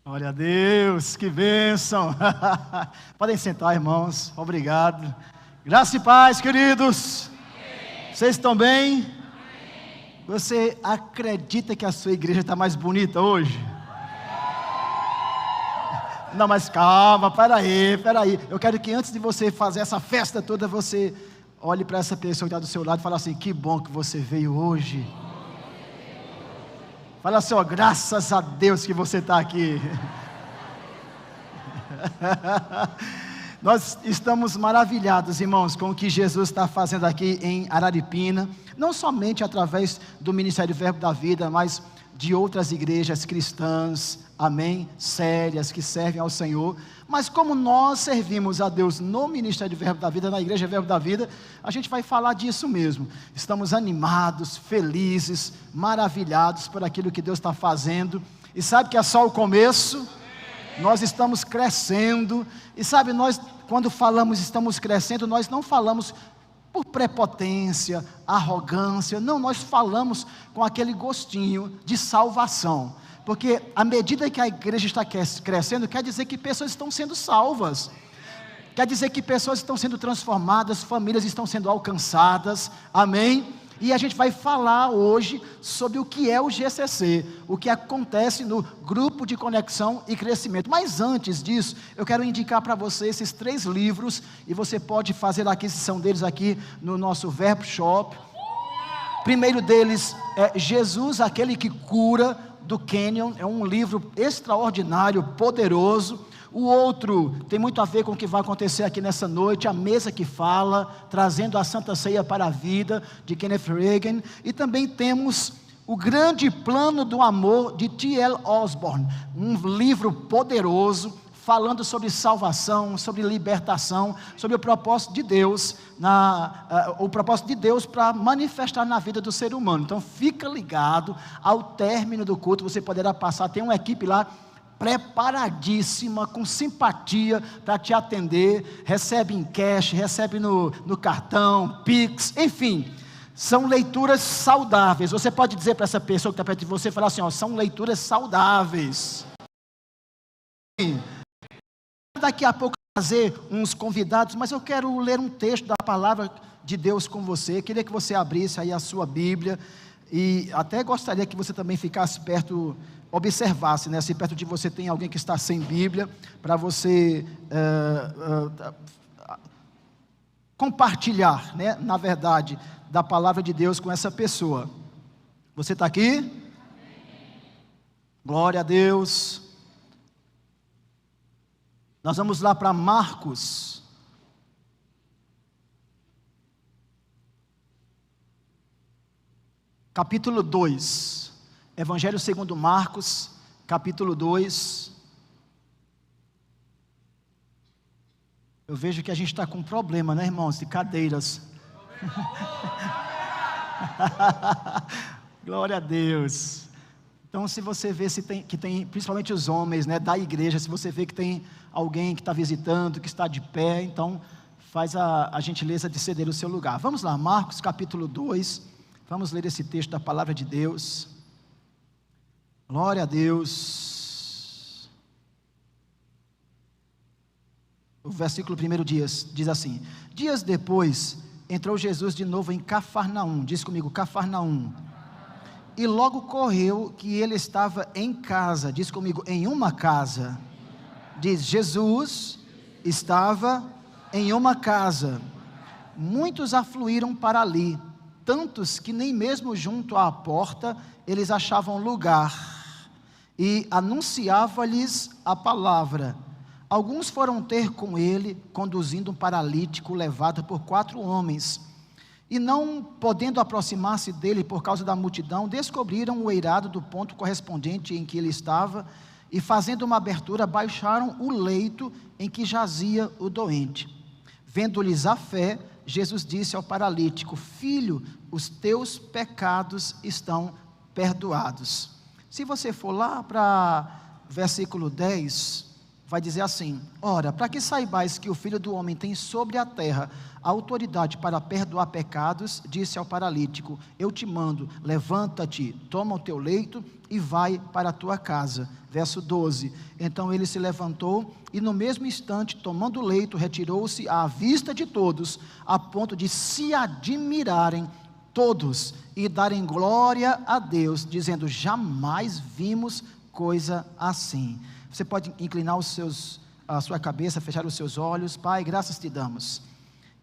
Glória a Deus, que bênção. Podem sentar, irmãos, obrigado. Graça e paz, queridos. Amém. Vocês estão bem? Amém. Você acredita que a sua igreja está mais bonita hoje? Não, mas calma, peraí. Eu quero que antes de você fazer essa festa toda, você olhe para essa pessoa que está do seu lado e fale assim: que bom que você veio hoje. Fala assim, ó, graças a Deus que você está aqui. Nós estamos maravilhados, irmãos, com o que Jesus está fazendo aqui em Araripina, não somente através do Ministério Verbo da Vida, mas de outras igrejas cristãs, amém, sérias, que servem ao Senhor. Mas como nós servimos a Deus no Ministério Verbo da Vida, na Igreja Verbo da Vida, a gente vai falar disso mesmo. Estamos animados, felizes, maravilhados por aquilo que Deus está fazendo. E sabe que é só o começo? Nós estamos crescendo. E sabe, nós quando falamos estamos crescendo, nós não falamos por prepotência, arrogância. Não, nós falamos com aquele gostinho de salvação. Porque à medida que a igreja está crescendo, quer dizer que pessoas estão sendo salvas. Quer dizer que pessoas estão sendo transformadas, famílias estão sendo alcançadas. Amém? E a gente vai falar hoje sobre o que é o GCC, o que acontece no Grupo de Conexão e Crescimento. Mas antes disso, eu quero indicar para você esses 3 livros, e você pode fazer a aquisição deles aqui no nosso Verbo Shop. O primeiro deles é Jesus, aquele que cura, do Kenyon. É um livro extraordinário, poderoso. O outro tem muito a ver com o que vai acontecer aqui nessa noite, A Mesa que Fala, trazendo a Santa Ceia para a Vida, de Kenneth Reagan. E também temos O Grande Plano do Amor, de T.L. Osborne, um livro poderoso, falando sobre salvação, sobre libertação, sobre o propósito de Deus, o propósito de Deus para manifestar na vida do ser humano. Então fica ligado, ao término do culto você poderá passar, tem uma equipe lá preparadíssima, com simpatia para te atender, recebe em cash, recebe no cartão, Pix, enfim, são leituras saudáveis. Você pode dizer para essa pessoa que está perto de você, falar assim, ó, são leituras saudáveis. Daqui a pouco trazer uns convidados, mas eu quero ler um texto da palavra de Deus com você. Queria que você abrisse aí a sua Bíblia, e até gostaria que você também ficasse perto, observasse, né? Se perto de você tem alguém que está sem Bíblia, para você compartilhar, né, na verdade, da palavra de Deus com essa pessoa. Você está aqui? Glória a Deus. Nós vamos lá para Marcos, capítulo 2, Evangelho segundo Marcos, capítulo 2. Eu vejo que a gente está com um problema, né, irmãos, de cadeiras. Glória a Deus. Então, se você vê que tem, principalmente os homens, né, da igreja, se você vê que tem alguém que está visitando, que está de pé, então faz a gentileza de ceder o seu lugar. Vamos lá, Marcos capítulo 2, vamos ler esse texto da palavra de Deus. Glória a Deus. O versículo 1 diz assim: dias depois, entrou Jesus de novo em Cafarnaum. Diz comigo, Cafarnaum. E logo correu que ele estava em casa. Diz comigo, em uma casa. Diz, Jesus estava em uma casa. Muitos afluíram para ali, tantos que nem mesmo junto à porta eles achavam lugar. E anunciava-lhes a palavra. Alguns foram ter com ele, conduzindo um paralítico levado por 4 homens. E não podendo aproximar-se dele por causa da multidão, descobriram o eirado do ponto correspondente em que ele estava, e fazendo uma abertura, baixaram o leito em que jazia o doente. Vendo-lhes a fé, Jesus disse ao paralítico: filho, os teus pecados estão perdoados. Se você for lá para versículo 10, vai dizer assim: ora, para que saibais que o Filho do Homem tem sobre a terra a autoridade para perdoar pecados, disse ao paralítico: eu te mando, levanta-te, toma o teu leito e vai para a tua casa. Verso 12, então ele se levantou e no mesmo instante, tomando o leito, retirou-se à vista de todos, a ponto de se admirarem todos e darem glória a Deus, dizendo: jamais vimos coisa assim. Você pode inclinar a sua cabeça, fechar os seus olhos. Pai, graças te damos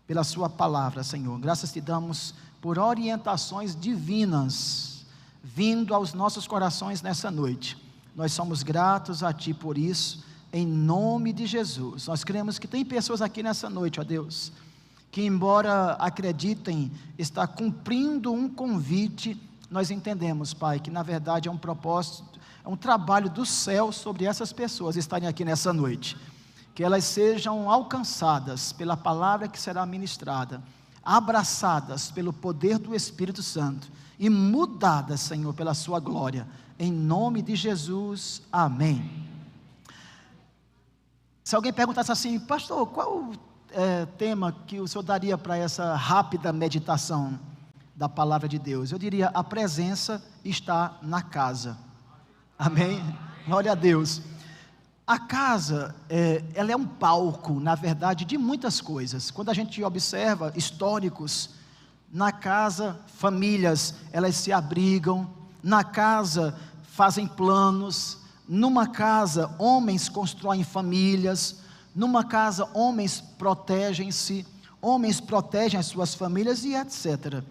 pela sua palavra, Senhor. Graças te damos por orientações divinas vindo aos nossos corações nessa noite. Nós somos gratos a ti por isso, em nome de Jesus. Nós cremos que tem pessoas aqui nessa noite, ó Deus, que embora acreditem estar cumprindo um convite, nós entendemos, Pai, que na verdade é um propósito, é um trabalho do céu sobre essas pessoas estarem aqui nessa noite. Que elas sejam alcançadas pela palavra que será ministrada, abraçadas pelo poder do Espírito Santo e mudadas, Senhor, pela sua glória. Em nome de Jesus, amém. Se alguém perguntasse assim: pastor, qual tema que o senhor daria para essa rápida meditação da palavra de Deus? Eu diria: a presença está na casa. Amém? Glória a Deus. A casa, ela é um palco, na verdade, de muitas coisas. Quando a gente observa históricos, na casa, famílias, elas se abrigam, na casa, fazem planos, numa casa, homens constroem famílias, numa casa, homens protegem-se, homens protegem as suas famílias e etc.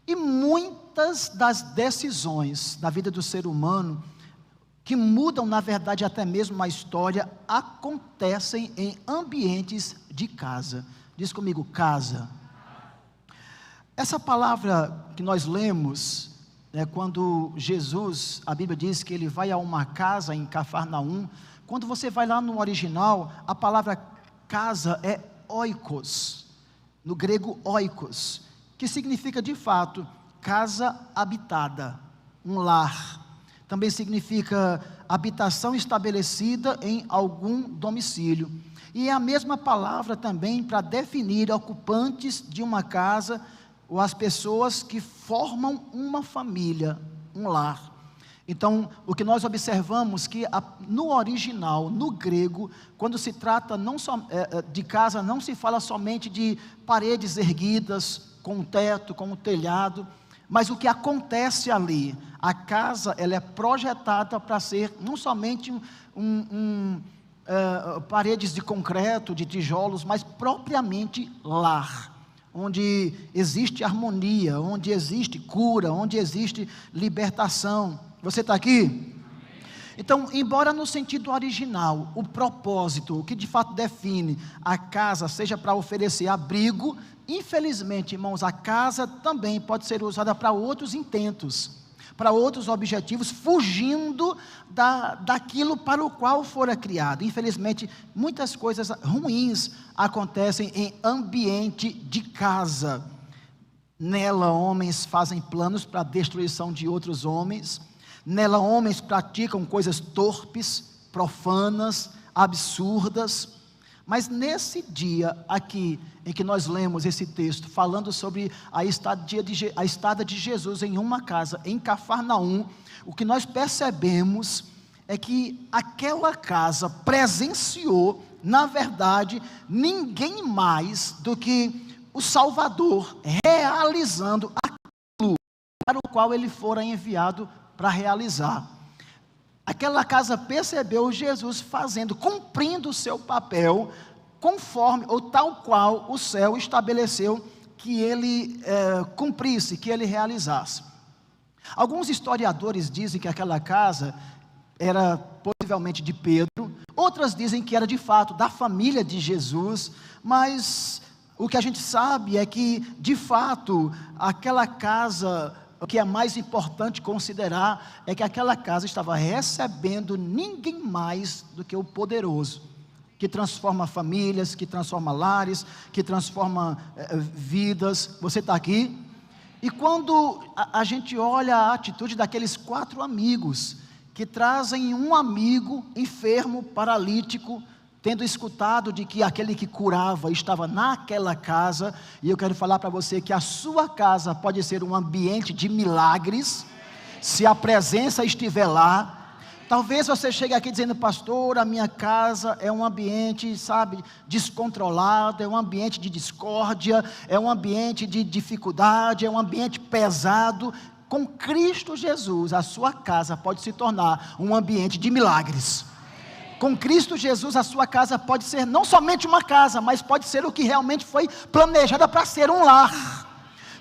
E muitas das decisões da vida do ser humano, que mudam, na verdade, até mesmo a história, acontecem em ambientes de casa. Diz comigo: casa. Essa palavra que nós lemos, quando Jesus, a Bíblia diz que ele vai a uma casa em Cafarnaum. Quando você vai lá no original, a palavra casa é oikos, no grego oikos, que significa de fato casa habitada, um lar. Também significa habitação estabelecida em algum domicílio. E é a mesma palavra também para definir ocupantes de uma casa, ou as pessoas que formam uma família, um lar. Então, o que nós observamos que no original, no grego, quando se trata não só de casa, não se fala somente de paredes erguidas, com um teto, com um telhado, mas o que acontece ali, a casa, ela é projetada para ser não somente paredes de concreto, de tijolos, mas propriamente lar, onde existe harmonia, onde existe cura, onde existe libertação. Você está aqui? Então, embora no sentido original, o propósito, o que de fato define a casa, seja para oferecer abrigo, infelizmente, irmãos, a casa também pode ser usada para outros intentos, para outros objetivos, fugindo daquilo para o qual fora criado. Infelizmente, muitas coisas ruins acontecem em ambiente de casa. Nela, homens fazem planos para a destruição de outros homens. Nela, homens praticam coisas torpes, profanas, absurdas. Mas nesse dia aqui, em que nós lemos esse texto, falando sobre a estada de Jesus em uma casa, em Cafarnaum, o que nós percebemos é que aquela casa presenciou, na verdade, ninguém mais do que o Salvador realizando aquilo para o qual ele fora enviado para realizar. Aquela casa percebeu Jesus fazendo, cumprindo o seu papel, conforme ou tal qual o céu estabeleceu que ele cumprisse, que ele realizasse. Alguns historiadores dizem que aquela casa era possivelmente de Pedro, outras dizem que era de fato da família de Jesus, mas o que a gente sabe é que, de fato, aquela casa, o que é mais importante considerar é que aquela casa estava recebendo ninguém mais do que o poderoso, que transforma famílias, que transforma lares, que transforma vidas. Você está aqui? E quando a gente olha a atitude daqueles 4 amigos, que trazem um amigo enfermo, paralítico, tendo escutado de que aquele que curava estava naquela casa, e eu quero falar para você que a sua casa pode ser um ambiente de milagres, se a presença estiver lá. Talvez você chegue aqui dizendo: pastor, a minha casa é um ambiente, sabe, descontrolado, é um ambiente de discórdia, é um ambiente de dificuldade, é um ambiente pesado. Com Cristo Jesus, a sua casa pode se tornar um ambiente de milagres. Com Cristo Jesus, a sua casa pode ser não somente uma casa, mas pode ser o que realmente foi planejada para ser um lar.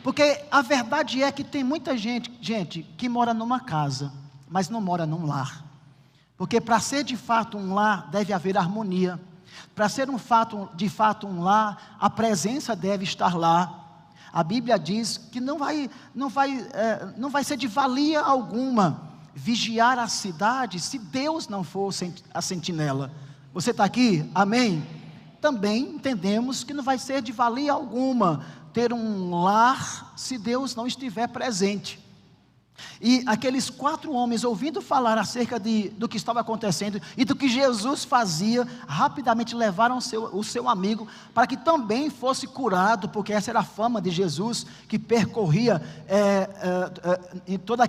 Porque a verdade é que tem muita gente que mora numa casa, mas não mora num lar. Porque para ser de fato um lar, deve haver harmonia. Para ser de fato um lar, a presença deve estar lá. A Bíblia diz que não vai ser de valia alguma vigiar a cidade se Deus não for a sentinela. Você está aqui? Amém? Também entendemos que não vai ser de valia alguma ter um lar se Deus não estiver presente. E aqueles 4 homens, ouvindo falar acerca do que estava acontecendo e do que Jesus fazia, rapidamente levaram o seu amigo para que também fosse curado, porque essa era a fama de Jesus, que percorria em todas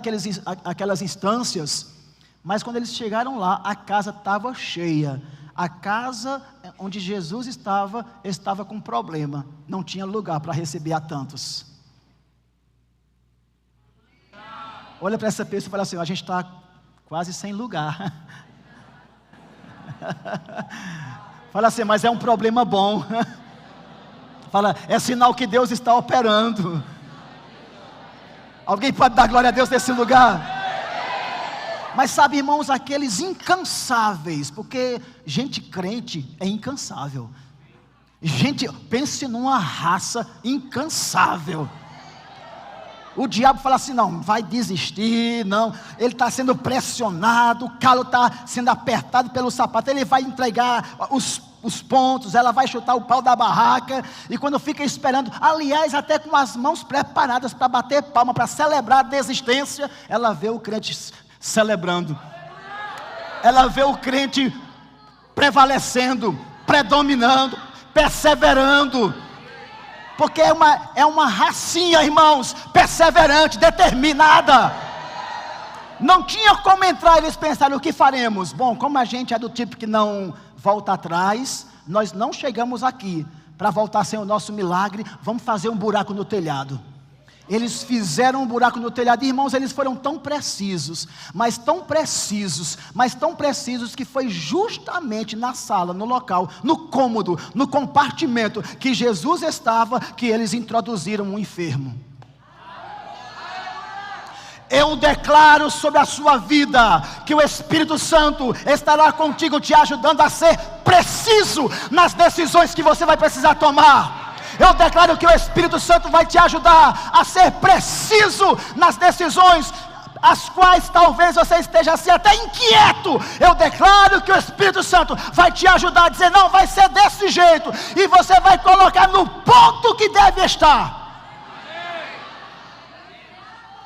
aquelas instâncias. Mas quando eles chegaram lá, a casa estava cheia. A casa onde Jesus estava com problema, não tinha lugar para receber a tantos. Olha para essa pessoa e fala assim: a gente está quase sem lugar. Fala assim: mas é um problema bom. Fala: é sinal que Deus está operando. Alguém pode dar glória a Deus nesse lugar? Mas sabe, irmãos, aqueles incansáveis, porque gente crente é incansável. Pense numa raça incansável. O diabo fala assim: não, vai desistir, não, ele está sendo pressionado, o calo está sendo apertado pelo sapato, ele vai entregar os pontos, ela vai chutar o pau da barraca, e quando fica esperando, aliás, até com as mãos preparadas para bater palma, para celebrar a desistência, ela vê o crente celebrando, ela vê o crente prevalecendo, predominando, perseverando, porque é uma racinha, irmãos, perseverante, determinada. Não tinha como entrar. Eles pensaram: o que faremos? Bom, como a gente é do tipo que não volta atrás, nós não chegamos aqui para voltar sem o nosso milagre, vamos fazer um buraco no telhado. Eles fizeram um buraco no telhado. Irmãos, eles foram tão precisos, mas tão precisos, que foi justamente na sala, no local, no cômodo, no compartimento que Jesus estava, que eles introduziram um enfermo. Eu declaro sobre a sua vida que o Espírito Santo estará contigo, te ajudando a ser preciso nas decisões que você vai precisar tomar. Eu declaro que o Espírito Santo vai te ajudar a ser preciso nas decisões as quais talvez você esteja assim até inquieto. Eu declaro que o Espírito Santo vai te ajudar a dizer: não, vai ser desse jeito, e você vai colocar no ponto que deve estar.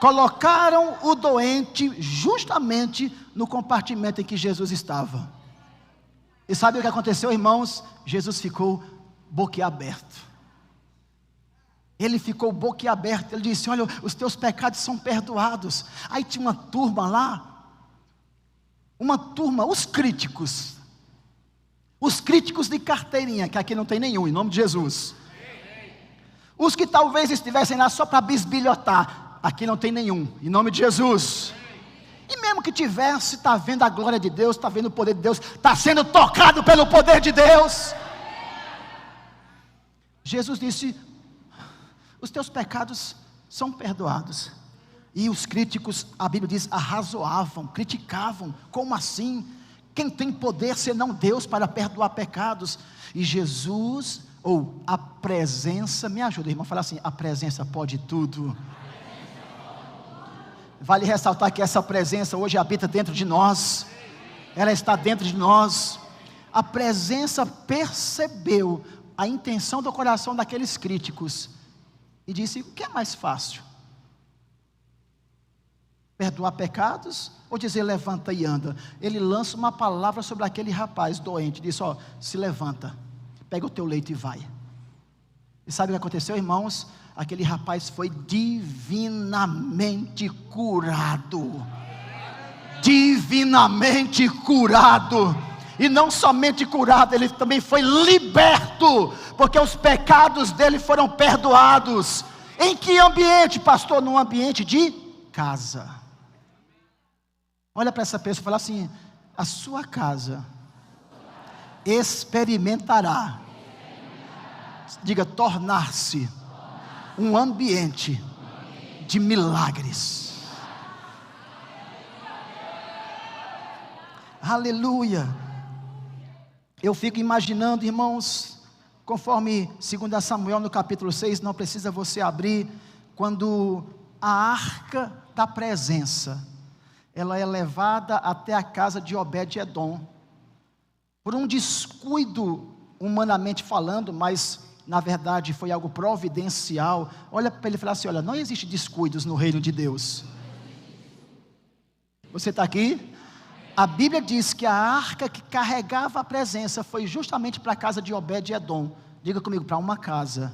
Colocaram o doente justamente no compartimento em que Jesus estava. E sabe o que aconteceu, irmãos? Jesus ficou boquiaberto. Ele ficou boquiaberto. Ele disse: olha, os teus pecados são perdoados. Aí tinha uma turma lá, os críticos de carteirinha, que aqui não tem nenhum, em nome de Jesus. Os que talvez estivessem lá só para bisbilhotar, aqui não tem nenhum, em nome de Jesus. E mesmo que tivesse, está vendo a glória de Deus, está vendo o poder de Deus, está sendo tocado pelo poder de Deus. Jesus disse: os teus pecados são perdoados. E os críticos, a Bíblia diz, arrazoavam, criticavam: como assim? Quem tem poder senão Deus para perdoar pecados? E Jesus, ou a presença, me ajuda, irmão, fala assim: a presença pode tudo. Vale ressaltar que essa presença hoje habita dentro de nós, ela está dentro de nós. A presença percebeu a intenção do coração daqueles críticos e disse: o que é mais fácil? perdoar pecados ou dizer levanta e anda? Ele lança uma palavra sobre aquele rapaz doente, diz: ó, se levanta, pega o teu leito e vai. E sabe o que aconteceu, irmãos? Aquele rapaz foi divinamente curado. Divinamente curado. E não somente curado, ele também foi liberto, porque os pecados dele foram perdoados. Em que ambiente, pastor? Num ambiente de casa. Olha para essa pessoa e fala assim: a sua casa experimentará, diga, tornar-se um ambiente de milagres. Aleluia. Eu fico imaginando, irmãos, conforme 2 Samuel no capítulo 6, não precisa você abrir, quando a arca da presença, ela é levada até a casa de Obed-edom, por um descuido, humanamente falando, mas na verdade foi algo providencial. Olha para ele e fala assim: olha, não existe descuidos no reino de Deus. Você está aqui? A Bíblia diz que a arca que carregava a presença foi justamente para a casa de Obed-edom. Diga comigo, para uma casa.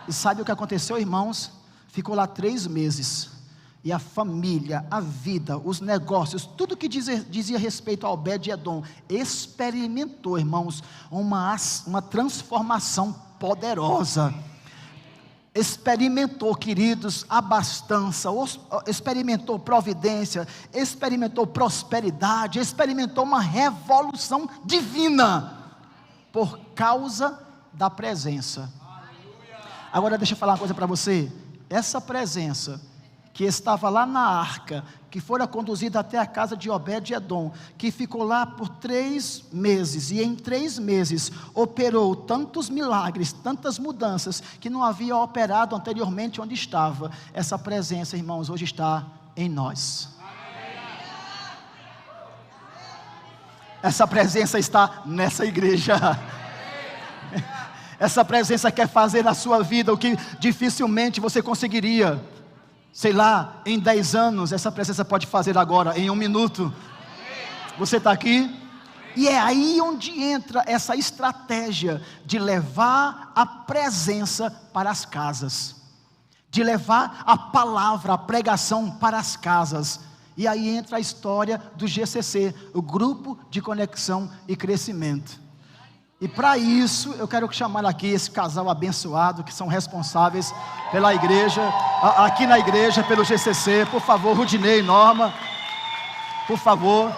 E sabe o que aconteceu, irmãos? Ficou lá 3 meses. E a família, a vida, os negócios, tudo que dizia respeito a Obed-edom, experimentou, irmãos, uma transformação poderosa. Experimentou, queridos, abastança, experimentou providência, experimentou prosperidade, experimentou uma revolução divina, por causa da presença. Agora deixa eu falar uma coisa para você. Essa presença que estava lá na arca, que fora conduzida até a casa de Obed-edom, que ficou lá por 3 meses, e em 3 meses operou tantos milagres, tantas mudanças, que não havia operado anteriormente onde estava. Essa presença, irmãos, hoje está em nós. Essa presença está nessa igreja. Essa presença quer fazer na sua vida o que dificilmente você conseguiria, sei lá, em 10 anos. Essa presença pode fazer agora, em 1 minuto. Você está aqui? E é aí onde entra essa estratégia de levar a presença para as casas, de levar a palavra, a pregação para as casas. E aí entra a história do GCC, o Grupo de Conexão e Crescimento. E para isso, eu quero chamar aqui esse casal abençoado, que são responsáveis pela igreja, aqui na igreja, pelo GCC. Por favor, Rudinei e Norma, por favor.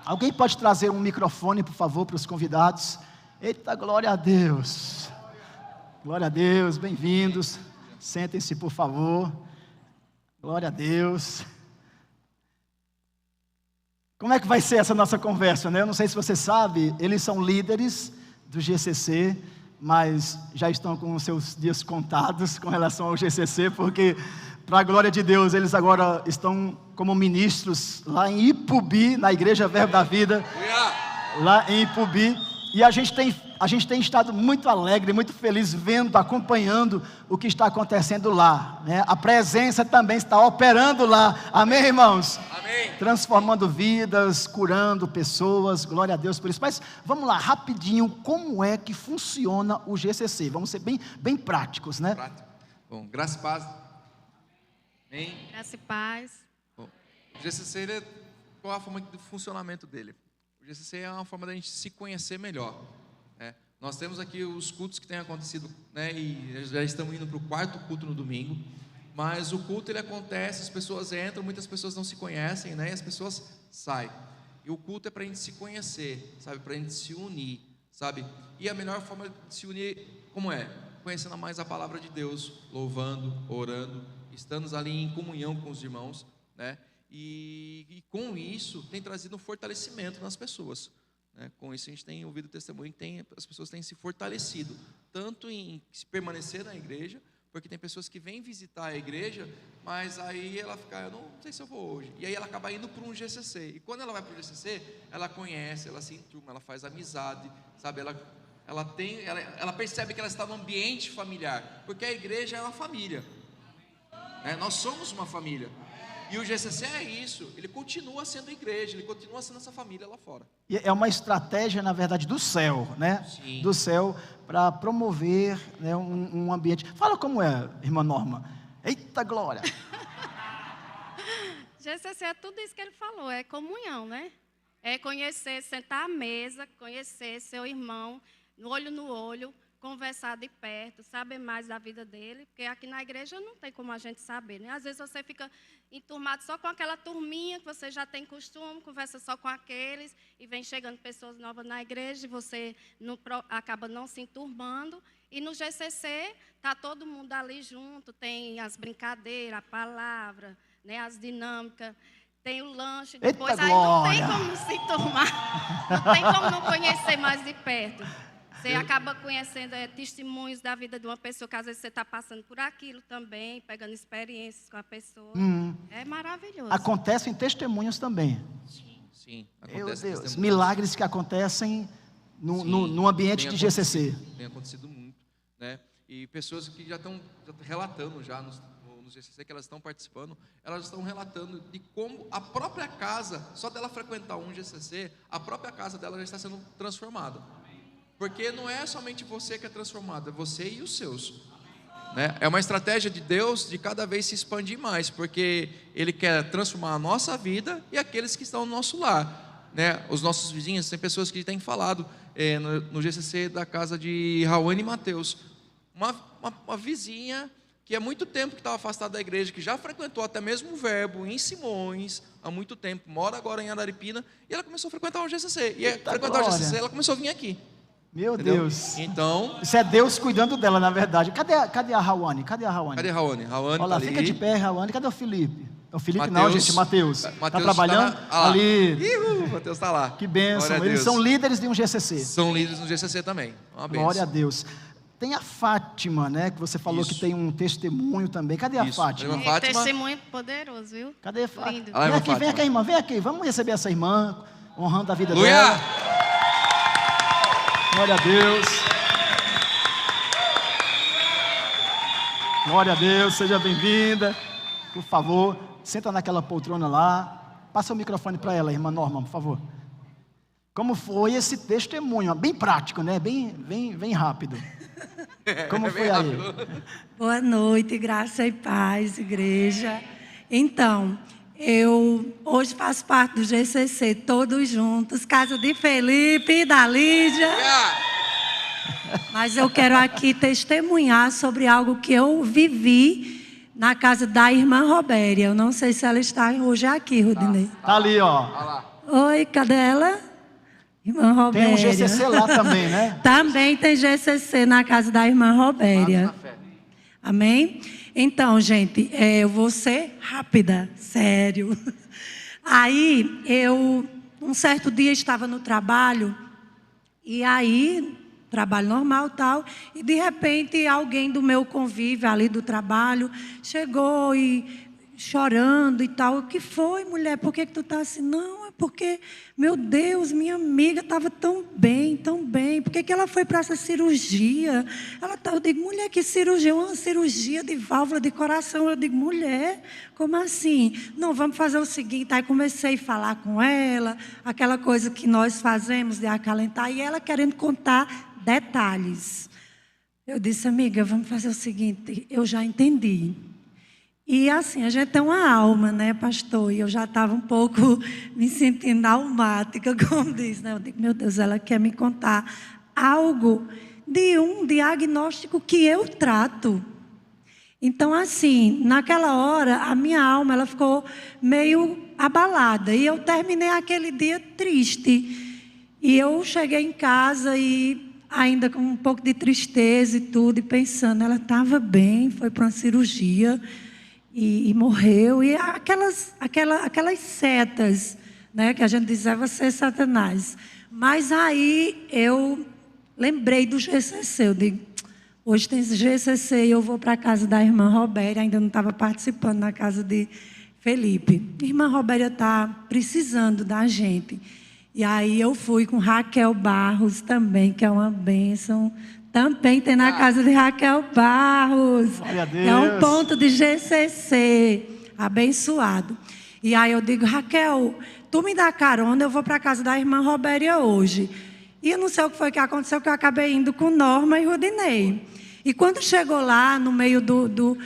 Alguém pode trazer um microfone, por favor, para os convidados? Eita, glória a Deus. Glória a Deus, bem-vindos. Sentem-se, por favor. Glória a Deus. Como é que vai ser essa nossa conversa, né? Eu não sei se você sabe, eles são líderes do GCC, mas já estão com os seus dias contados com relação ao GCC, porque, para a glória de Deus, eles agora estão como ministros lá em Ipubi, na Igreja Verbo da Vida, lá em Ipubi, e a gente tem estado muito alegre, muito feliz, vendo, acompanhando o que está acontecendo lá, né? A presença também está operando lá, amém, irmãos? Amém. Transformando vidas, curando pessoas, glória a Deus por isso. Mas vamos lá, rapidinho, como é que funciona o GCC? Vamos ser bem práticos, né? Bom, graça e paz. Amém. Graça e paz. Bom, o GCC, qual a forma de funcionamento dele? O GCC é uma forma da gente se conhecer melhor, né? Nós temos aqui os cultos que têm acontecido, né, e já estamos indo para o 4º culto no domingo, mas o culto ele acontece, as pessoas entram, muitas pessoas não se conhecem, né, e as pessoas saem, e o culto é para a gente se conhecer, sabe, para a gente se unir, sabe, e a melhor forma de se unir, como é? Conhecendo mais a palavra de Deus, louvando, orando, estando ali em comunhão com os irmãos, né, e com isso tem trazido um fortalecimento nas pessoas. Com isso a gente tem ouvido testemunho que as pessoas têm se fortalecido, tanto em permanecer na igreja, porque tem pessoas que vêm visitar a igreja, mas aí ela fica, eu não sei se eu vou hoje, e aí ela acaba indo para um GCC, e quando ela vai para o GCC, ela conhece, ela se enturma, ela faz amizade, sabe, ela percebe que ela está no ambiente familiar, porque a igreja é uma família, né? Nós somos uma família. E o GCC é isso, ele continua sendo igreja, ele continua sendo essa família lá fora. E é uma estratégia, na verdade, do céu, né? Sim. Do céu, para promover, né, um ambiente. Fala como é, irmã Norma. Eita glória! GCC é tudo isso que ele falou, é comunhão, né? É conhecer, sentar à mesa, conhecer seu irmão, olho no olho, conversar de perto, saber mais da vida dele, porque aqui na igreja não tem como a gente saber, né? Às vezes você fica enturmado só com aquela turminha que você já tem costume, conversa só com aqueles, e vem chegando pessoas novas na igreja e você acaba não se enturmando. E no GCC está todo mundo ali junto, tem as brincadeiras, a palavra, né, as dinâmicas, tem o lanche, depois Eita aí glória! não tem como se enturmar, não tem como não conhecer mais de perto. Você acaba conhecendo testemunhos da vida de uma pessoa que às vezes você está passando por aquilo também, pegando experiências com a pessoa. É maravilhoso. Acontecem testemunhos também. Sim, Meu acontece Deus, testemunhos. milagres que acontecem no ambiente de GCC. Tem acontecido muito, né? E pessoas que já estão relatando já no GCC, que elas estão participando, elas estão relatando de como a própria casa, só dela frequentar um GCC, a própria casa dela já está sendo transformada. Porque não é somente você que é transformado, é você e os seus, né? É uma estratégia de Deus de cada vez se expandir mais, porque Ele quer transformar a nossa vida e aqueles que estão no nosso lar, né? Os nossos vizinhos, tem pessoas que têm falado no GCC da casa de Raoni e Mateus, uma vizinha que há muito tempo que estava afastada da igreja, que já frequentou até mesmo o Verbo em Simões há muito tempo, mora agora em Araripina, e ela começou a frequentar o GCC, e frequentar o GCC ela começou a vir aqui. Meu Entendeu? Deus. Então, isso é Deus cuidando dela, na verdade. Cadê a Raoni? Cadê Raoni? Raoni Olha lá, tá fica ali. de pé, Raoni. Cadê o Felipe? O Felipe Mateus, não, gente, Mateus. Está trabalhando? Ali. Mateus está lá. Que bênção. Eles são líderes de um GCC. São líderes no GCC também. Uma bênção. Glória a Deus. Tem a Fátima, né? Que você falou que tem um testemunho também. Cadê a Fátima? É testemunho poderoso, viu? Cadê a Fátima? Lindo. Vem aqui, irmã. Vem aqui. Vamos receber essa irmã, honrando a vida Aleluia! dela. Glória a Deus. Glória a Deus. Seja bem-vinda. Por favor, senta naquela poltrona lá. Passa o microfone para ela, irmã Norma, por favor. Como foi esse testemunho? Bem prático, né? Bem rápido. Como foi aí? Boa noite, graça e paz, igreja. Então, eu hoje faço parte do GCC, todos juntos, casa de Felipe e da Lídia. Mas eu quero aqui testemunhar sobre algo que eu vivi na casa da irmã Robéria. Eu não sei se ela está hoje aqui, Rudinei. Tá ali, ó. Oi, cadê ela? Irmã Robéria. Tem um GCC lá também, né? Também tem GCC na casa da irmã Robéria. Amém? Então, gente, eu vou ser rápida, sério. Aí, um certo dia estava no trabalho, e aí, trabalho normal e tal, e de repente alguém do meu convívio ali do trabalho chegou e chorando e tal. O que foi, mulher? Por que tu tá assim? Não, é porque, meu Deus, minha amiga estava tão bem, tão bem. Por que ela foi para essa cirurgia? Eu digo, mulher, que cirurgia? Uma cirurgia de válvula de coração. Eu digo, mulher, como assim? Não, vamos fazer o seguinte. Aí comecei a falar com ela, aquela coisa que nós fazemos de acalentar, e ela querendo contar detalhes. Eu disse, amiga, vamos fazer o seguinte, eu já entendi. E assim, a gente tem uma alma, né, pastor? E eu já estava um pouco me sentindo almática, como diz, né? Eu digo, meu Deus, ela quer me contar algo de um diagnóstico que eu trato. Então, assim, naquela hora, a minha alma, ela ficou meio abalada. E eu terminei aquele dia triste. E eu cheguei em casa e ainda com um pouco de tristeza e tudo, e pensando, ela estava bem, foi para uma cirurgia e morreu. E aquelas setas, né, que a gente dizia, você é Satanás. Mas aí eu lembrei do GCC, eu digo, hoje tem esse GCC e eu vou para a casa da irmã Robéria, ainda não estava participando na casa de Felipe. A irmã Robéria está precisando da gente. E aí eu fui com Raquel Barros também, que é uma bênção. Também tem na casa de Raquel Barros. Glória a Deus. É um ponto de GCC, abençoado. E aí eu digo, Raquel, tu me dá carona, eu vou para a casa da irmã Robéria hoje. E eu não sei o que foi que aconteceu, que eu acabei indo com Norma e Rudinei. E quando chegou lá, no meio do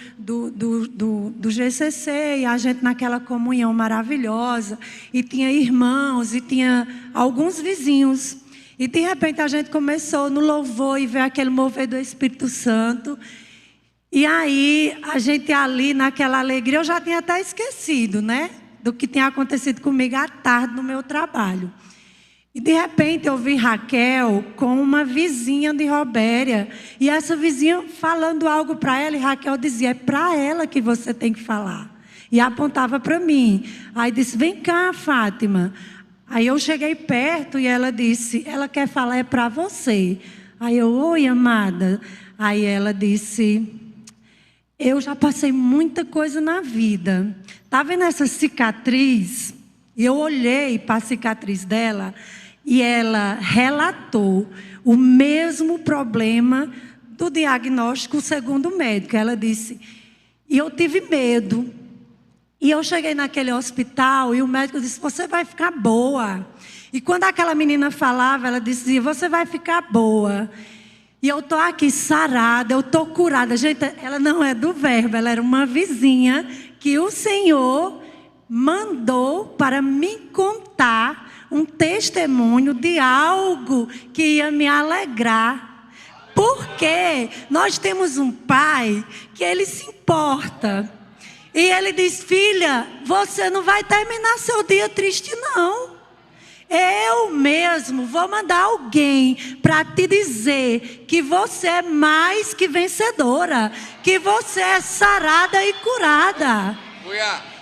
GCC, e a gente naquela comunhão maravilhosa, e tinha irmãos, e tinha alguns vizinhos. E de repente a gente começou no louvor e ver aquele mover do Espírito Santo. E aí, a gente ali naquela alegria, eu já tinha até esquecido, né? Do que tinha acontecido comigo à tarde no meu trabalho. E de repente eu vi Raquel com uma vizinha de Robéria. E essa vizinha falando algo para ela. E Raquel dizia, é para ela que você tem que falar. E apontava para mim. Aí disse, vem cá, Fátima. Aí eu cheguei perto e ela disse, ela quer falar é para você. Aí eu, oi, amada. Aí ela disse, eu já passei muita coisa na vida. Tá vendo essa cicatriz? E eu olhei para a cicatriz dela e ela relatou o mesmo problema do diagnóstico segundo o médico. Ela disse, e eu tive medo. E eu cheguei naquele hospital e o médico disse, você vai ficar boa. E quando aquela menina falava, ela dizia, você vai ficar boa. E eu estou aqui sarada, eu estou curada. Gente, ela não é do verbo, ela era uma vizinha que o Senhor mandou para me contar um testemunho de algo que ia me alegrar. Porque nós temos um pai que ele se importa. E ele diz, filha, você não vai terminar seu dia triste não. Eu mesmo vou mandar alguém para te dizer que você é mais que vencedora. Que você é sarada e curada.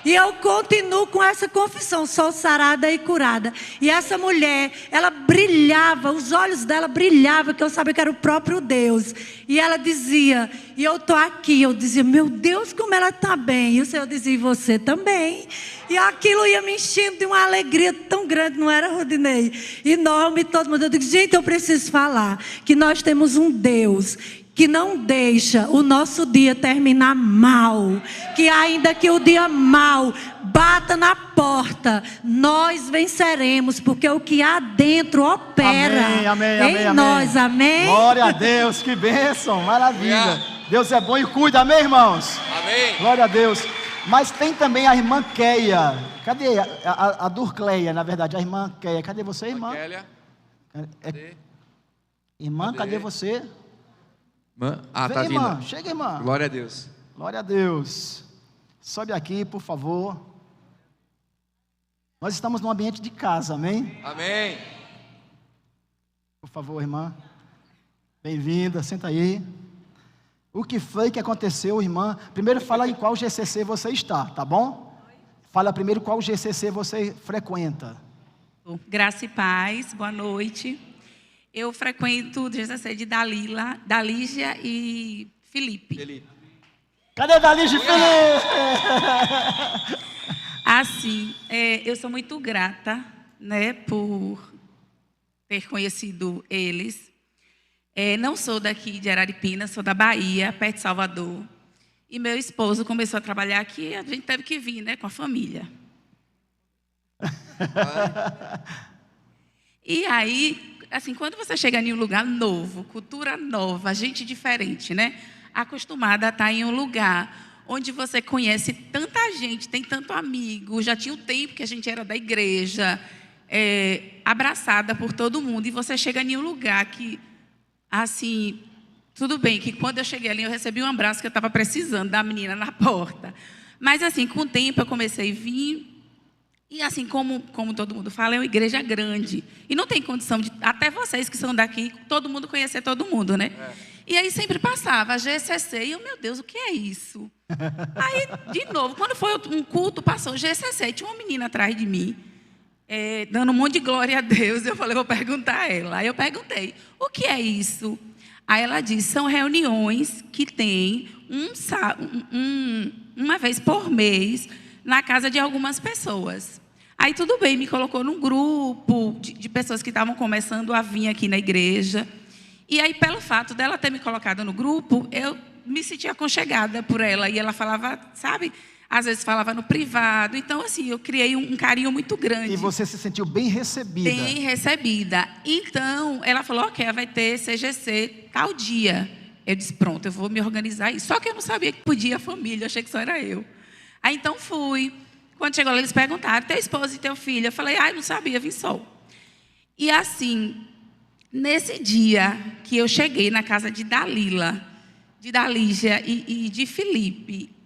E eu continuo com essa confissão, sou sarada e curada. E essa mulher, ela brilhava, os olhos dela brilhavam, que eu sabia que era o próprio Deus. E ela dizia, e eu estou aqui, eu dizia, meu Deus, como ela está bem. E o Senhor dizia, e você também. E aquilo ia me enchendo de uma alegria tão grande, não era, Rudinei? Enorme, todo mundo. Eu digo, gente, eu preciso falar que nós temos um Deus que não deixa o nosso dia terminar mal. Que ainda que o dia mal bata na porta, nós venceremos, porque o que há dentro opera em nós, amém? Glória a Deus, que bênção, maravilha. Deus é bom e cuida, amém, irmãos? Amém. Glória a Deus. Mas tem também a irmã Keia. Cadê a Durcleia, na verdade, a irmã Keia. Cadê você, irmã? Cadê? Irmã, cadê você? Ah, vem, tá irmã, vindo. chega, irmã. Glória a Deus. Glória a Deus. Sobe aqui, por favor. Nós estamos num ambiente de casa, amém? Amém. Por favor, irmã. Bem-vinda, senta aí. O que foi que aconteceu, irmã? Primeiro fala em qual GCC você está, tá bom? Fala primeiro qual GCC você frequenta. Graça e paz, boa noite. Eu frequento o GCC de Dalígia e Felipe. Cadê Dalígia e Felipe? Assim, eu sou muito grata, né, por ter conhecido eles. Não sou daqui de Araripina, sou da Bahia, perto de Salvador. E meu esposo começou a trabalhar aqui, a gente teve que vir, né, com a família. E aí, assim, quando você chega em um lugar novo, cultura nova, gente diferente, né? Acostumada a estar em um lugar onde você conhece tanta gente, tem tanto amigo, já tinha um tempo que a gente era da igreja, abraçada por todo mundo, e você chega em um lugar que, assim, tudo bem, que quando eu cheguei ali eu recebi um abraço que eu estava precisando da menina na porta. Mas assim, com o tempo eu comecei a vir. E assim, como todo mundo fala, é uma igreja grande. E não tem condição de, até vocês que são daqui, todo mundo conhecer todo mundo, né? E aí sempre passava a GCC, e eu, meu Deus, o que é isso? Aí, de novo, quando foi um culto, passou GCC, e tinha uma menina atrás de mim, dando um monte de glória a Deus. Eu falei, vou perguntar a ela. Aí eu perguntei, o que é isso? Aí ela disse, são reuniões que tem uma vez por mês, na casa de algumas pessoas. Aí tudo bem, me colocou num grupo de pessoas que estavam começando a vir aqui na igreja. E aí, pelo fato dela ter me colocado no grupo, eu me sentia aconchegada por ela. E ela falava, sabe, às vezes falava no privado. Então, assim, eu criei um carinho muito grande. E você se sentiu bem recebida. Bem recebida. Então, ela falou, ok, vai ter CGC tal dia. Eu disse, pronto, eu vou me organizar aí. Só que eu não sabia que podia a família, eu achei que só era eu. Aí, então, fui. Quando chegou lá, eles perguntaram, teu esposo e teu filho? Eu falei, não sabia, vim só. E assim, nesse dia que eu cheguei na casa de Dalila, de Dalígia e de Felipe,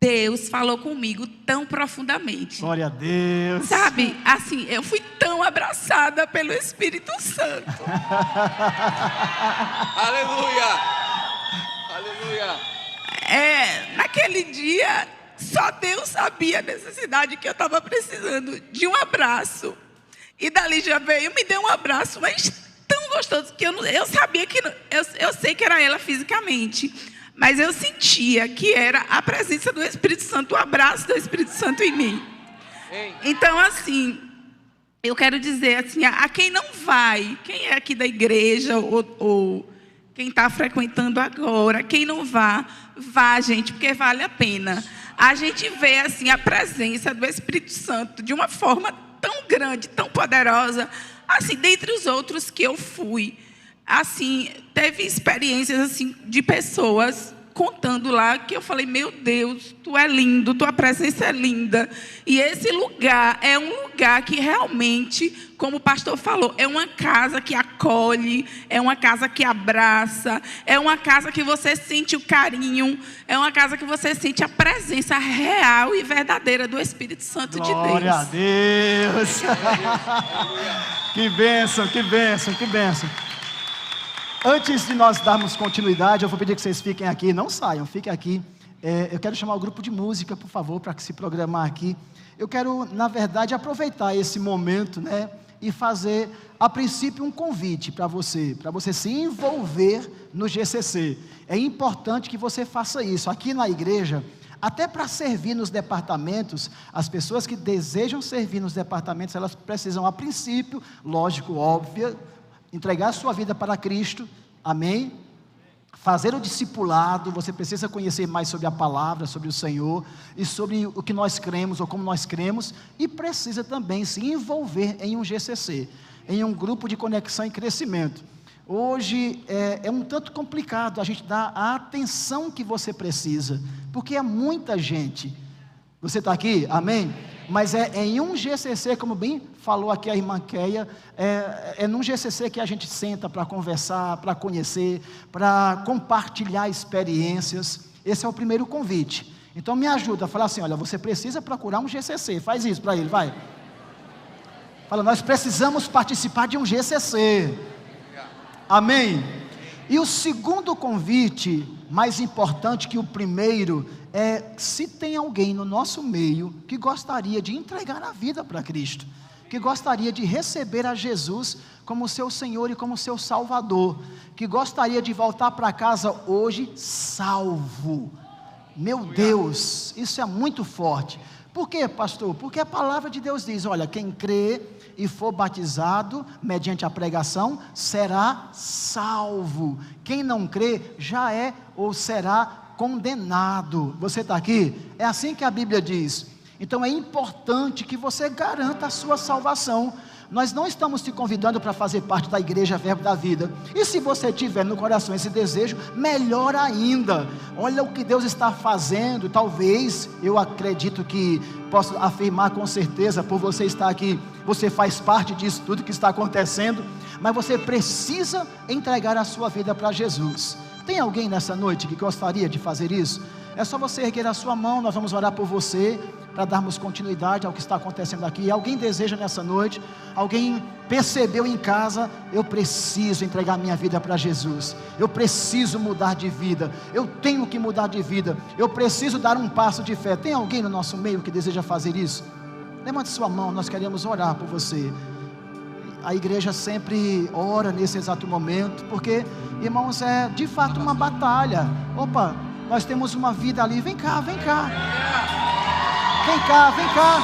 Deus falou comigo tão profundamente. Glória a Deus. Sabe, assim, eu fui tão abraçada pelo Espírito Santo. Aleluia! Aleluia! Naquele dia, só Deus sabia a necessidade que eu estava precisando de um abraço. E Dalígia veio, me deu um abraço, mas tão gostoso que eu sabia que eu sei que era ela fisicamente, mas eu sentia que era a presença do Espírito Santo, o abraço do Espírito Santo em mim. Então, assim, eu quero dizer assim, a quem não vai, quem é aqui da igreja ou quem está frequentando agora, quem não vá, gente, porque vale a pena. A gente vê assim a presença do Espírito Santo de uma forma tão grande, tão poderosa, assim, dentre os outros que eu fui. Assim, teve experiências assim de pessoas contando lá que eu falei, meu Deus, tu é lindo, tua presença é linda. E esse lugar é um lugar que realmente, como o pastor falou, é uma casa que acolhe, é uma casa que abraça, é uma casa que você sente o carinho, é uma casa que você sente a presença real e verdadeira do Espírito Santo de Deus. Glória a Deus. Que bênção, que bênção, que bênção. Antes de nós darmos continuidade, eu vou pedir que vocês fiquem aqui, não saiam, fiquem aqui. Eu quero chamar o grupo de música, por favor, para se programar aqui. Eu quero, na verdade, aproveitar esse momento, né, e fazer, a princípio, um convite para você se envolver no GCC. É importante que você faça isso. Aqui na igreja, até para servir nos departamentos, as pessoas que desejam servir nos departamentos, elas precisam, a princípio, lógico, óbvio, entregar a sua vida para Cristo, amém? Fazer o discipulado, você precisa conhecer mais sobre a palavra, sobre o Senhor, e sobre o que nós cremos, ou como nós cremos, e precisa também se envolver em um GCC, em um grupo de conexão e crescimento. Hoje é um tanto complicado a gente dar a atenção que você precisa, porque é muita gente. Você está aqui? Amém? Mas é em um GCC, como bem falou aqui a irmã Keia, é num GCC que a gente senta para conversar, para conhecer, para compartilhar experiências. Esse é o primeiro convite. Então me ajuda a falar assim, olha, você precisa procurar um GCC, faz isso para ele, vai. Fala, nós precisamos participar de um GCC. Amém? E o segundo convite, mais importante que o primeiro, se tem alguém no nosso meio que gostaria de entregar a vida para Cristo, que gostaria de receber a Jesus como seu Senhor e como seu Salvador, que gostaria de voltar para casa hoje salvo. Meu Deus, isso é muito forte. Por quê, pastor? Porque a palavra de Deus diz, olha, quem crê e for batizado mediante a pregação, será salvo. Quem não crê, já é ou será condenado. Você está aqui? É assim que a Bíblia diz. Então é importante que você garanta a sua salvação. Nós não estamos te convidando para fazer parte da igreja Verbo da Vida. E se você tiver no coração esse desejo, melhor ainda. Olha o que Deus está fazendo. Talvez, eu acredito que posso afirmar com certeza, por você estar aqui, você faz parte disso tudo que está acontecendo. Mas você precisa entregar a sua vida para Jesus. Tem alguém nessa noite que gostaria de fazer isso? É só você erguer a sua mão, nós vamos orar por você, para darmos continuidade ao que está acontecendo aqui. Alguém deseja nessa noite, alguém percebeu em casa, eu preciso entregar minha vida para Jesus, eu preciso mudar de vida, eu tenho que mudar de vida, eu preciso dar um passo de fé. Tem alguém no nosso meio que deseja fazer isso? Levante sua mão, nós queremos orar por você. A igreja sempre ora nesse exato momento, porque, irmãos, é de fato uma batalha. Opa, nós temos uma vida ali, vem cá, vem cá. Vem cá, vem cá.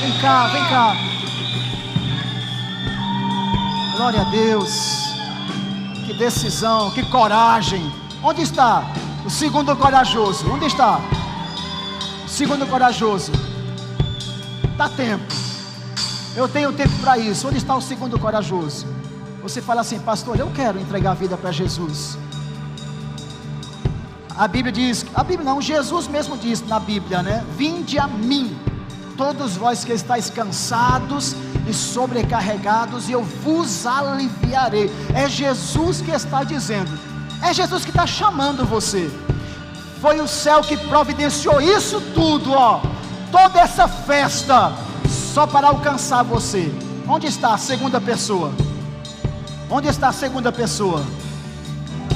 Vem cá, vem cá. Glória a Deus. Que decisão, que coragem. Onde está o segundo corajoso? Onde está? O segundo corajoso. Dá tempo. Eu tenho tempo para isso. Onde está o segundo corajoso? Você fala assim: pastor, eu quero entregar a vida para Jesus. A Bíblia diz, a Bíblia não, Jesus mesmo diz na Bíblia, né? Vinde a mim, todos vós que estáis cansados e sobrecarregados, e eu vos aliviarei. É Jesus que está dizendo, é Jesus que está chamando você. Foi o céu que providenciou isso tudo, ó, toda essa festa, só para alcançar você. Onde está a segunda pessoa? Onde está a segunda pessoa?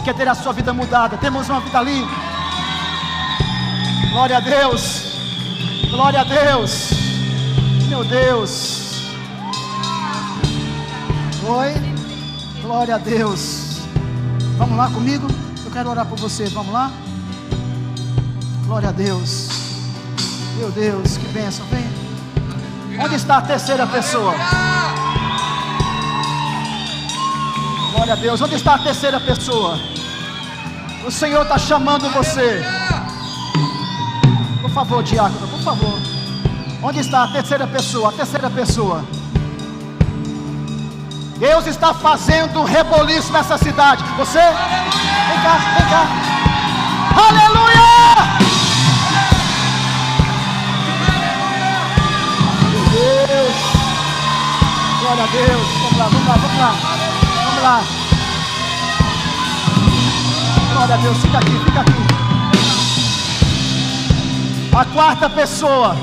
Quer ter a sua vida mudada? Temos uma vida ali. Glória a Deus. Glória a Deus. Meu Deus. Oi. Glória a Deus. Vamos lá comigo? Eu quero orar por você. Vamos lá? Glória a Deus. Meu Deus, que bênção. Vem. Onde está a terceira pessoa? Glória a Deus. Onde está a terceira pessoa? O Senhor está chamando você. Por favor, diácono, por favor. Onde está a terceira pessoa? A terceira pessoa. Deus está fazendo um reboliço nessa cidade. Você? Vem cá, vem cá. Aleluia! Meu Deus. Glória a Deus. Vamos lá, vamos lá, vamos lá. Vamos lá. Glória a Deus, fica aqui, fica aqui. A quarta pessoa.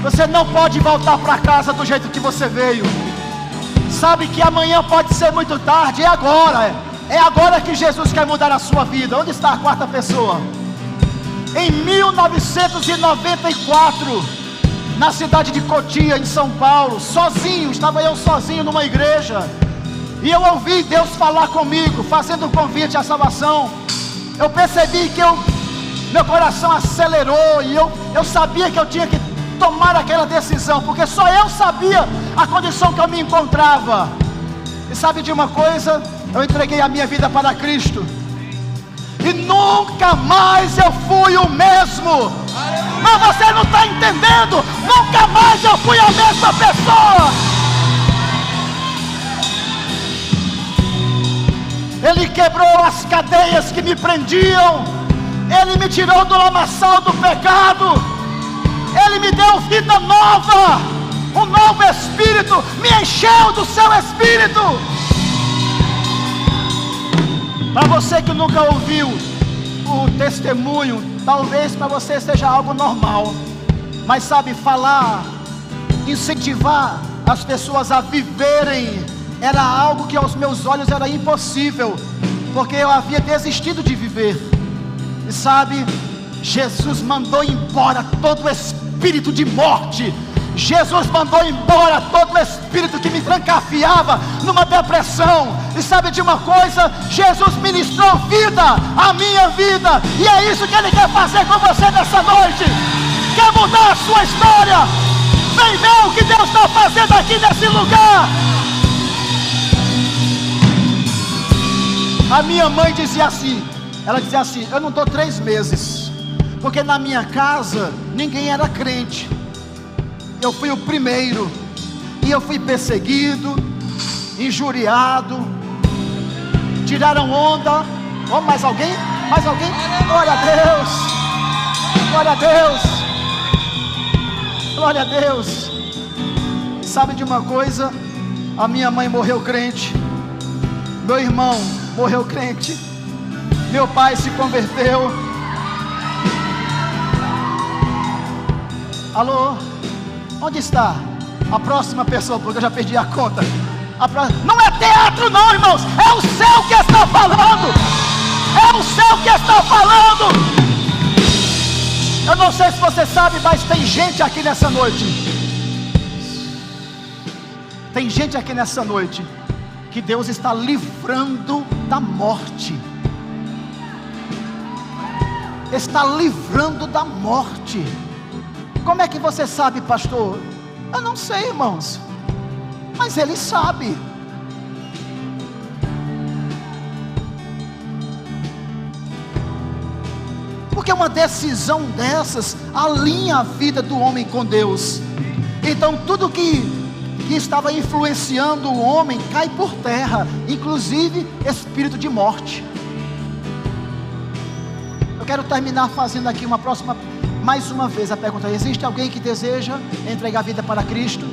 Você não pode voltar para casa do jeito que você veio. Sabe que amanhã pode ser muito tarde. É agora. É agora que Jesus quer mudar a sua vida. Onde está a quarta pessoa? Em 1994, na cidade de Cotia, em São Paulo, sozinho, estava eu sozinho numa igreja, e eu ouvi Deus falar comigo, fazendo um convite à salvação. Eu percebi que meu coração acelerou, e eu sabia que eu tinha que tomar aquela decisão, porque só eu sabia a condição que eu me encontrava. E sabe de uma coisa? Eu entreguei a minha vida para Cristo, e nunca mais eu fui o mesmo. Mas você não está entendendo. Nunca mais eu fui a mesma pessoa. Ele quebrou as cadeias que me prendiam. Ele me tirou do lamaçal do pecado. Ele me deu vida nova, um novo espírito. Me encheu do seu espírito. Para você que nunca ouviu o testemunho, talvez para você seja algo normal, mas sabe, falar, incentivar as pessoas a viverem, era algo que aos meus olhos era impossível, porque eu havia desistido de viver. E sabe, Jesus mandou embora todo o espírito de morte. Jesus mandou embora todo o espírito que me trancafiava numa depressão. E sabe de uma coisa? Jesus ministrou vida à minha vida, e é isso que Ele quer fazer com você nessa noite. Quer mudar a sua história? Vem ver o que Deus está fazendo aqui nesse lugar. A minha mãe dizia assim, ela dizia assim: eu não estou 3 meses, porque na minha casa ninguém era crente. Eu fui o primeiro, e eu fui perseguido, injuriado, tiraram onda. Oh, mais alguém? Mais alguém? Glória a Deus, glória a Deus, glória a Deus. Sabe de uma coisa? A minha mãe morreu crente, meu irmão morreu crente, meu pai se converteu. Alô? Onde está a próxima pessoa? Porque eu já perdi a conta. Não é teatro não, irmãos. É o céu que está falando. É o céu que está falando. Eu não sei se você sabe, mas tem gente aqui nessa noite. Tem gente aqui nessa noite que Deus está livrando da morte. Está livrando da morte. Como é que você sabe, pastor? Eu não sei, irmãos, mas Ele sabe. Porque uma decisão dessas alinha a vida do homem com Deus. Então tudo que estava influenciando o homem cai por terra, inclusive espírito de morte. Eu quero terminar fazendo aqui mais uma vez a pergunta: existe alguém que deseja entregar a vida para Cristo?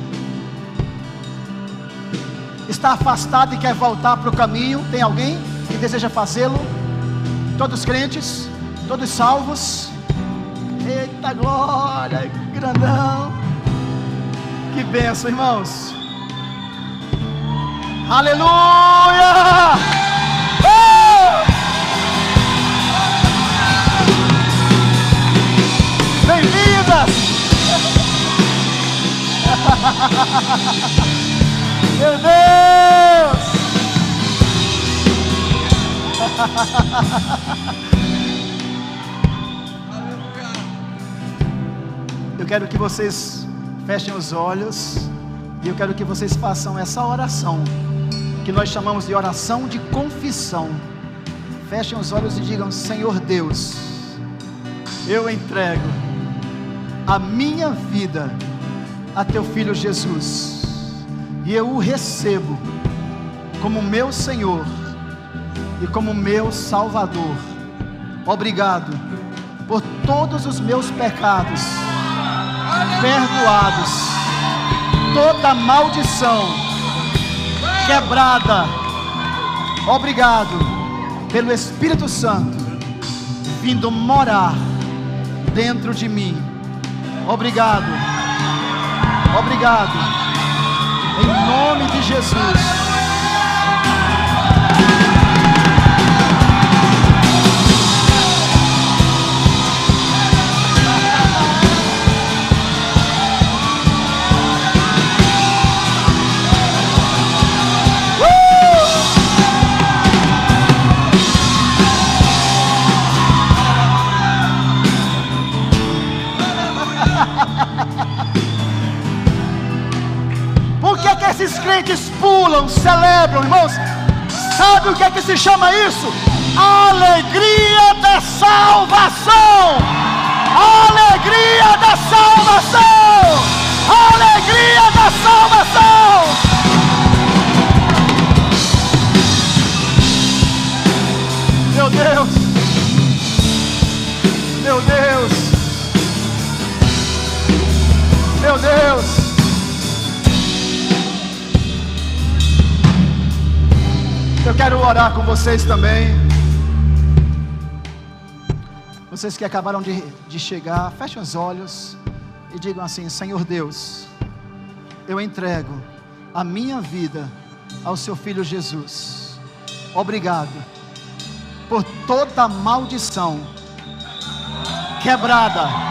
Está afastado e quer voltar para o caminho? Tem alguém que deseja fazê-lo? Todos crentes? Todos salvos? Eita glória, que grandão! Que bênção, irmãos! Aleluia! Bem-vindas! Meu Deus! Eu quero que vocês fechem os olhos e eu quero que vocês façam essa oração que nós chamamos de oração de confissão. Fechem os olhos e digam: Senhor Deus, eu entrego a minha vida a Teu Filho Jesus, e eu o recebo como meu Senhor e como meu Salvador. Obrigado por todos os meus pecados perdoados, toda maldição quebrada. Obrigado pelo Espírito Santo vindo morar dentro de mim. Obrigado, obrigado, em nome de Jesus. Por que esses crentes pulam, celebram, irmãos? Sabe o que se chama isso? Alegria da salvação! Alegria da salvação! Alegria da salvação! Meu Deus! Meu Deus! Meu Deus! Eu quero orar com vocês também. Vocês que acabaram de chegar, fechem os olhos e digam assim: Senhor Deus, eu entrego a minha vida ao Seu Filho Jesus. Obrigado por toda maldição quebrada